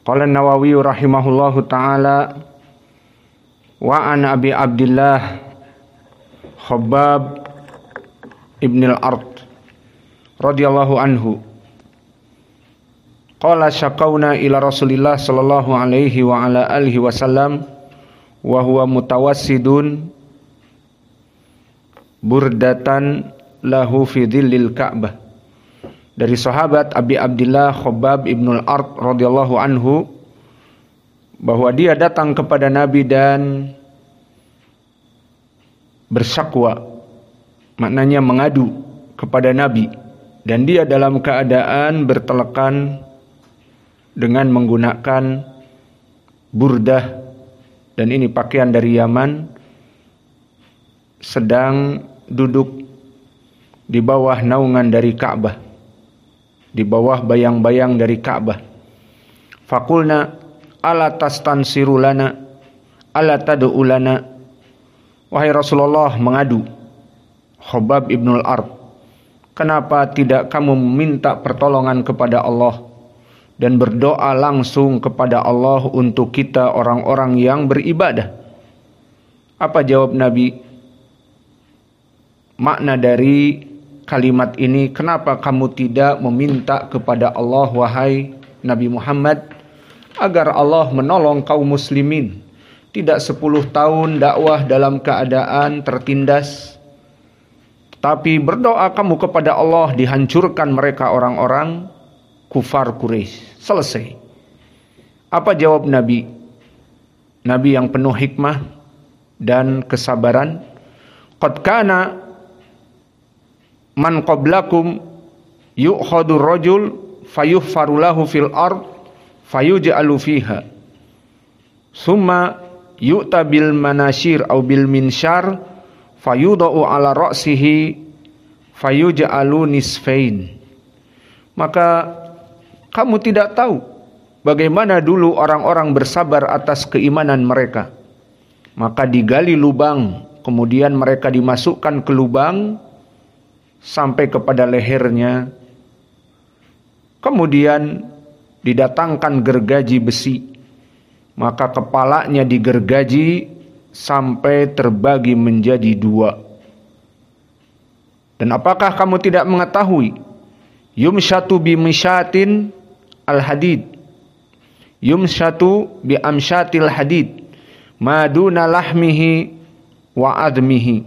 Qala Nawawi rahimahullahu ta'ala wa an Abi Abdillah Khabbab ibn al-Ard radhiyallahu anhu qala syaqawna ila Rasulillah sallallahu alaihi wa ala alihi wasallam wa huwa mutawassidun burdatan lahu fi dhillil Ka'bah. Dari sahabat Abi Abdillah Khabbab ibn al-Ard radhiyallahu anhu bahwa dia datang kepada Nabi dan bersyakwa, maknanya mengadu kepada Nabi, dan dia dalam keadaan bertelekan dengan menggunakan burdah, dan ini pakaian dari Yaman, sedang duduk di bawah naungan dari Ka'bah, di bawah bayang-bayang dari Ka'bah. Fakulna ala tastansiru lana ala tad'u lana. Wahai Rasulullah, mengadu Khabbab ibn al-Ard, kenapa tidak kamu meminta pertolongan kepada Allah dan berdoa langsung kepada Allah untuk kita orang-orang yang beribadah? Apa jawab Nabi? Makna dari kalimat ini, kenapa kamu tidak meminta kepada Allah wahai Nabi Muhammad agar Allah menolong kaum muslimin? Tidak 10 tahun dakwah dalam keadaan tertindas, tapi berdoa kamu kepada Allah dihancurkan mereka orang-orang kufar Quraisy. Selesai. Apa jawab Nabi? Nabi yang penuh hikmah dan kesabaran. Qad kana man qablakum yu'khadu rajul fayuhfaru lahu fil ard fayuj'alu fiha summa yu'ta bil manashir aw bil minshar fayudau ala ra'sihi fayuj'alu nisfain. Maka kamu tidak tahu bagaimana dulu orang-orang bersabar atas keimanan mereka. Maka digali lubang, kemudian mereka dimasukkan ke lubang sampai kepada lehernya, kemudian didatangkan gergaji besi, maka kepalanya digergaji sampai terbagi menjadi 2. Dan apakah kamu tidak mengetahui yumsyatu bi misyatin al-hadid, yumsyatu bi amsyatil hadid maduna lahmihi wa admihi.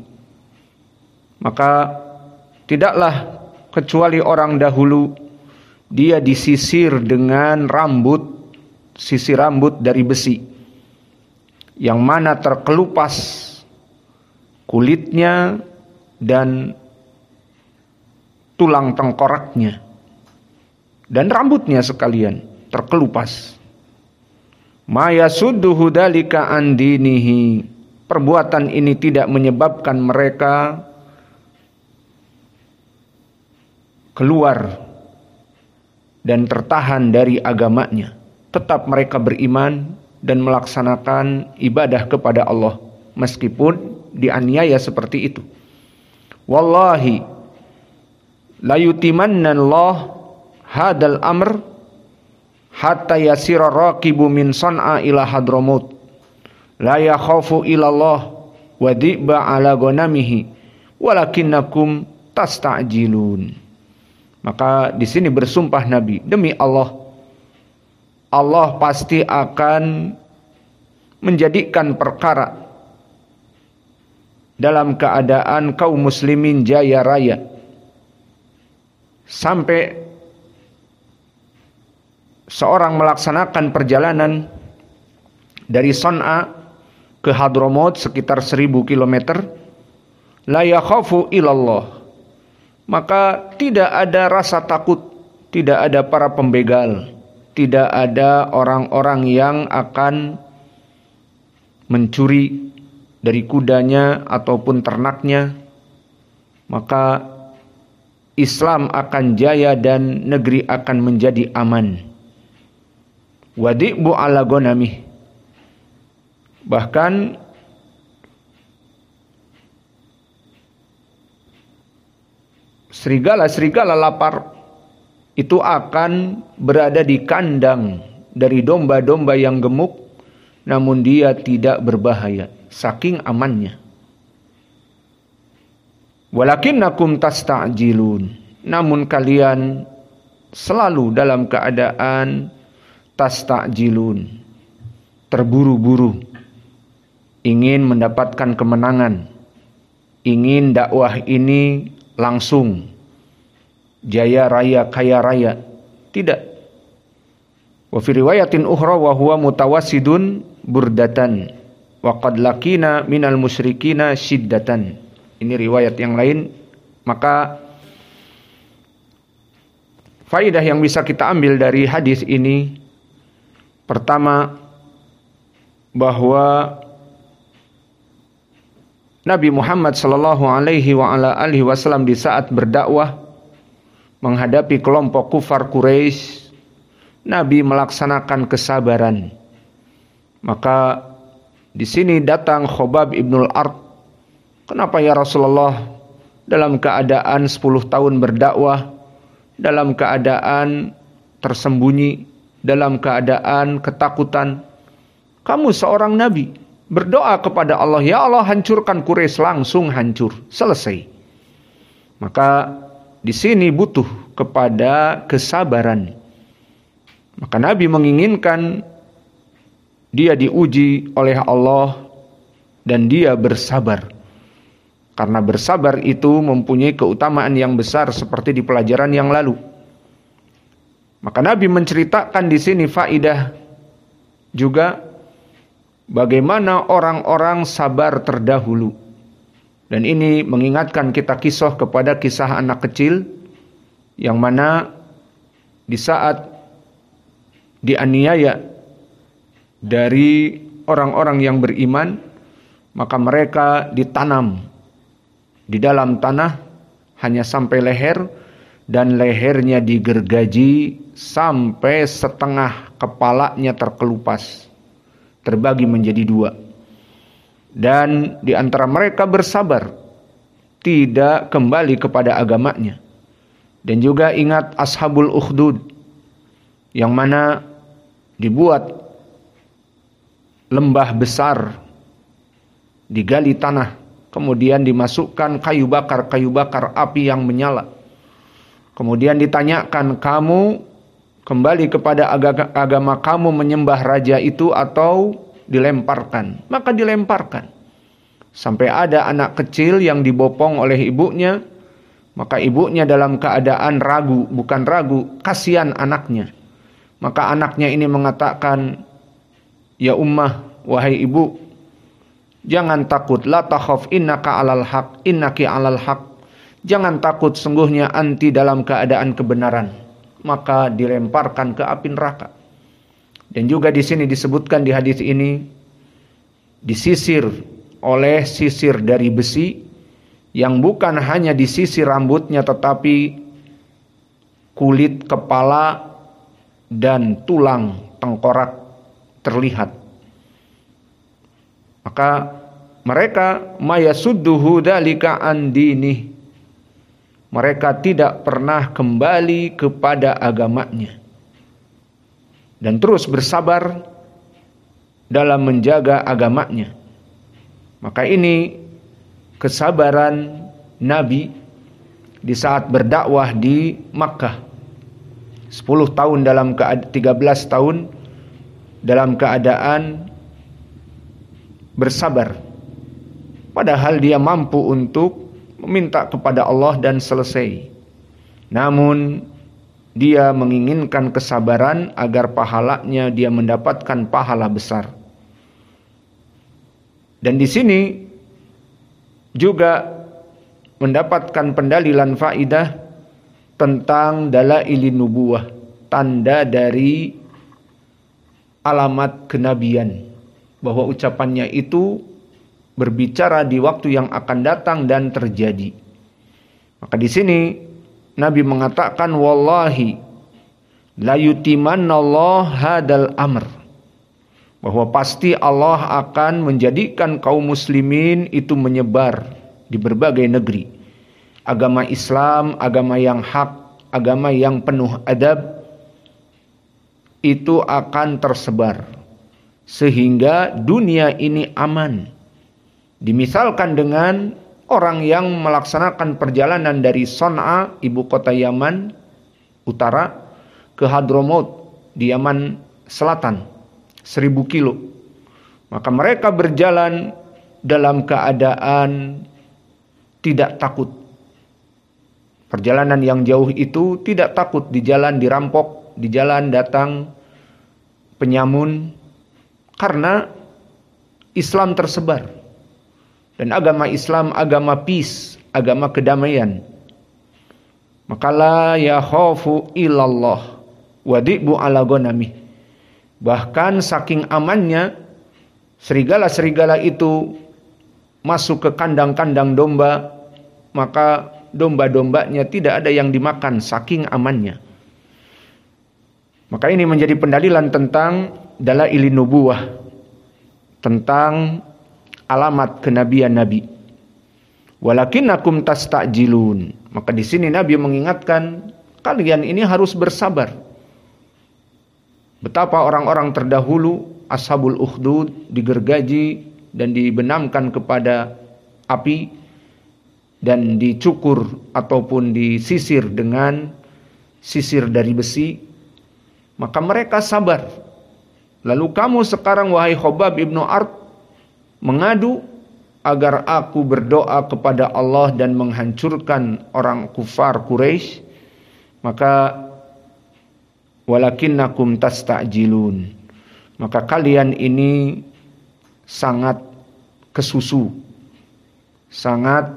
Maka tidaklah kecuali orang dahulu dia disisir dengan sisir rambut dari besi, yang mana terkelupas kulitnya dan tulang tengkoraknya dan rambutnya sekalian terkelupas. Ma yasudduhu dalika an dinihi. Perbuatan ini tidak menyebabkan mereka keluar dan tertahan dari agamanya. Tetap mereka beriman dan melaksanakan ibadah kepada Allah meskipun dianiaya seperti itu. Wallahi la yutimanna Allah hadal amr hatta yasira raqibu min San'a ila Hadramut la yakhafu ila Allah wa dhi'ba ala ghanamihi walakinnakum tasta'jilun. Maka di sini bersumpah Nabi, demi Allah, Allah pasti akan menjadikan perkara dalam keadaan kaum muslimin jaya raya sampai seorang melaksanakan perjalanan dari San'a ke Hadramut sekitar 1000 km, la yakhafu ilallah, maka tidak ada rasa takut, tidak ada para pembegal, tidak ada orang-orang yang akan mencuri dari kudanya ataupun ternaknya, maka Islam akan jaya dan negeri akan menjadi aman. Wadi'bu ala ghanamih. Bahkan serigala-serigala lapar itu akan berada di kandang dari domba-domba yang gemuk, namun dia tidak berbahaya, saking amannya. Walakinnakum tasta'jilun, namun kalian selalu dalam keadaan tasta'jilun, terburu-buru, ingin mendapatkan kemenangan, ingin dakwah ini langsung, jaya raya, kaya raya. Tidak. Wa fi riwayatin ukhra wa huwa mutawassidun burdatan wa qad laqina minal musyrikina shiddatan. Ini riwayat yang lain. Maka faedah yang bisa kita ambil dari hadis ini, pertama, bahwa Nabi Muhammad sallallahu alaihi wasallam di saat berdakwah menghadapi kelompok kufar Quraisy, Nabi melaksanakan kesabaran. Maka di sini datang Khobab ibnul Ard. Kenapa ya Rasulullah dalam keadaan 10 tahun berdakwah, dalam keadaan tersembunyi, dalam keadaan ketakutan, kamu seorang nabi berdoa kepada Allah, ya Allah hancurkan Quraisy, langsung hancur, selesai. Maka di sini butuh kepada kesabaran. Maka Nabi menginginkan dia diuji oleh Allah dan dia bersabar. Karena bersabar itu mempunyai keutamaan yang besar seperti di pelajaran yang lalu. Maka Nabi menceritakan di sini faedah juga bagaimana orang-orang sabar terdahulu. Dan ini mengingatkan kita kepada kisah anak kecil yang mana di saat dianiaya dari orang-orang yang beriman, maka mereka ditanam di dalam tanah hanya sampai leher, dan lehernya digergaji sampai setengah kepalanya terkelupas, terbagi menjadi 2. Dan di antara mereka bersabar, tidak kembali kepada agamanya. Dan juga ingat Ashabul Ukhdud, yang mana dibuat lembah besar, digali tanah, kemudian dimasukkan kayu bakar api yang menyala. Kemudian ditanyakan, kamu kembali kepada agama kamu menyembah raja itu atau dilemparkan? Maka dilemparkan. Sampai ada anak kecil yang dibopong oleh ibunya, maka ibunya dalam keadaan ragu, bukan ragu, kasihan anaknya. Maka anaknya ini mengatakan, ya ummah, wahai ibu, jangan takut, la takhaf innaka alal haq, innaki alal haq. Jangan takut, sungguhnya anti dalam keadaan kebenaran. Maka dilemparkan ke api neraka. Dan juga di sini disebutkan di hadis ini, disisir oleh sisir dari besi, yang bukan hanya disisir rambutnya tetapi kulit kepala dan tulang tengkorak terlihat. Maka mereka mayasudduhu dalika an dinih. Mereka tidak pernah kembali kepada agamanya. Dan terus bersabar dalam menjaga agamanya. Maka ini kesabaran Nabi di saat berdakwah di Makkah. 10 tahun 13 tahun dalam keadaan bersabar, padahal dia mampu untuk meminta kepada Allah dan selesai. Namun dia menginginkan kesabaran agar pahalanya dia mendapatkan pahala besar. Dan di sini juga mendapatkan pendalilan faidah tentang dalailin nubuwah, tanda dari alamat kenabian, bahwa ucapannya itu berbicara di waktu yang akan datang dan terjadi. Maka di sini Nabi mengatakan, wallahi la yutimannallahu hadal amr, bahwa pasti Allah akan menjadikan kaum muslimin itu menyebar di berbagai negeri. Agama Islam, agama yang hak, agama yang penuh adab, itu akan tersebar sehingga dunia ini aman. Dimisalkan dengan orang yang melaksanakan perjalanan dari Son'a, ibu kota Yaman utara, ke Hadramaut di Yaman selatan, 1000 kilo. Maka mereka berjalan dalam keadaan tidak takut. Perjalanan yang jauh itu tidak takut, di jalan dirampok, di jalan datang penyamun, karena Islam tersebar. Dan agama Islam agama peace, agama kedamaian. Maka la yakhafu illallah wa dhi'bu ala ghanami. Bahkan saking amannya, serigala-serigala itu masuk ke kandang-kandang domba, maka domba-dombanya tidak ada yang dimakan, saking amannya. Maka ini menjadi pendalilan tentang dalailin nubuwah, tentang alamat kenabian Nabi. Walakinnakum tastajilun. Maka di sini Nabi mengingatkan, kalian ini harus bersabar. Betapa orang-orang terdahulu, ashabul ukhdud, digergaji dan dibenamkan kepada api dan dicukur ataupun disisir dengan sisir dari besi, maka mereka sabar. Lalu kamu sekarang, wahai Khobab ibnu Art, mengadu agar aku berdoa kepada Allah dan menghancurkan orang kufar Quraisy, maka walakinnakum tastajilun, maka kalian ini sangat kesusu, sangat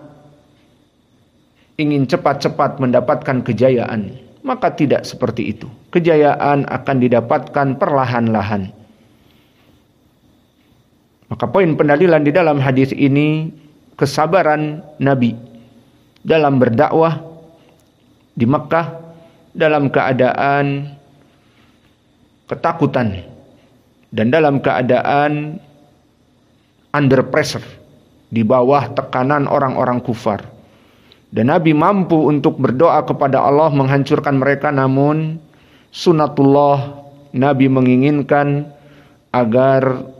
ingin cepat-cepat mendapatkan kejayaan. Maka tidak seperti itu. Kejayaan akan didapatkan perlahan-lahan. Maka poin pendalilan di dalam hadis ini, kesabaran Nabi dalam berdakwah di Mekkah dalam keadaan ketakutan dan dalam keadaan under pressure, di bawah tekanan orang-orang kufar. Dan Nabi mampu untuk berdoa kepada Allah menghancurkan mereka, namun sunatullah, Nabi menginginkan agar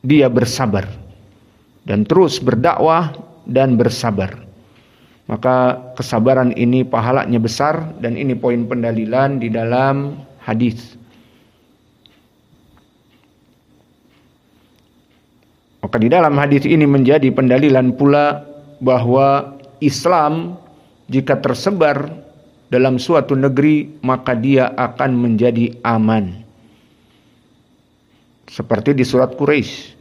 dia bersabar dan terus berdakwah dan bersabar. Maka kesabaran ini pahalanya besar, dan ini poin pendalilan di dalam hadis. Maka di dalam hadis ini menjadi pendalilan pula bahwa Islam jika tersebar dalam suatu negeri, maka dia akan menjadi aman. Seperti di surat Quraisy,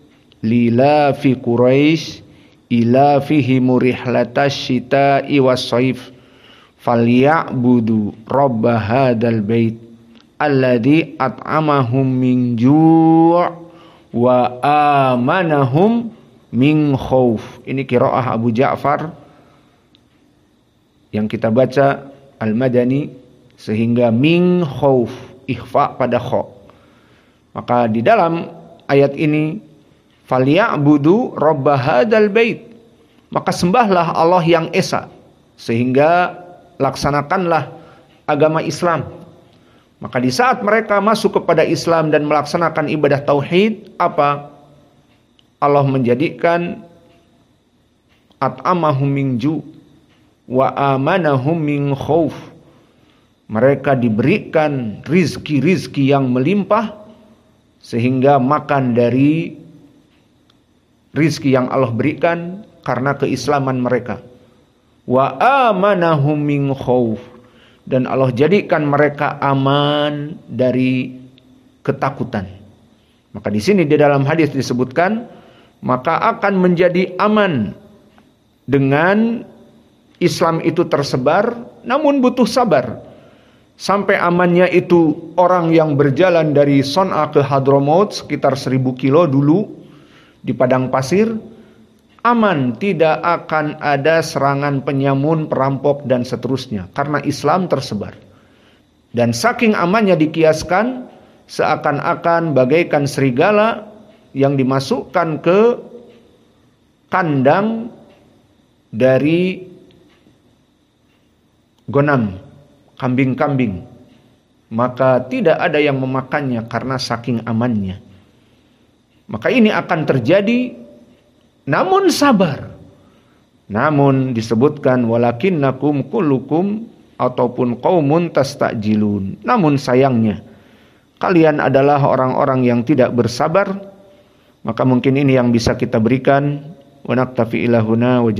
lila fi Quraisy ila fihi murihlatas syita'i was-shaif falyabudu rabb hadzal bait alladzi at'amahum min ju' wa amanahum min khauf. Ini qiraah Abu Ja'far yang kita baca Al-Madani, sehingga min khauf, ikhfa pada kha. Maka di dalam ayat ini, falyabudu rabb hadzal bait, maka sembahlah Allah yang esa, sehingga laksanakanlah agama Islam. Maka di saat mereka masuk kepada Islam dan melaksanakan ibadah tauhid, apa? Allah menjadikan at'amahum min ju' wa amanahum min khauf. Mereka diberikan rizki-rizki yang melimpah, sehingga makan dari rizki yang Allah berikan karena keislaman mereka. Wa amanahum min khauf, dan Allah jadikan mereka aman dari ketakutan. Maka di sini di dalam hadis disebutkan, maka akan menjadi aman dengan Islam itu tersebar, namun butuh sabar. Sampai amannya itu orang yang berjalan dari Son'a ke Hadramaut sekitar 1000 kilo dulu di padang pasir, aman, tidak akan ada serangan penyamun, perampok dan seterusnya, karena Islam tersebar. Dan saking amannya dikiaskan seakan-akan bagaikan serigala yang dimasukkan ke kandang dari gonam, kambing-kambing. maka tidak ada yang memakannya karena saking amannya. Maka ini akan terjadi, namun sabar. Namun disebutkan walakinnakum kullukum ataupun qaumun tastajilun. Namun sayangnya kalian adalah orang-orang yang tidak bersabar. Maka mungkin ini yang bisa kita berikan. Wa naktafi ila huna wa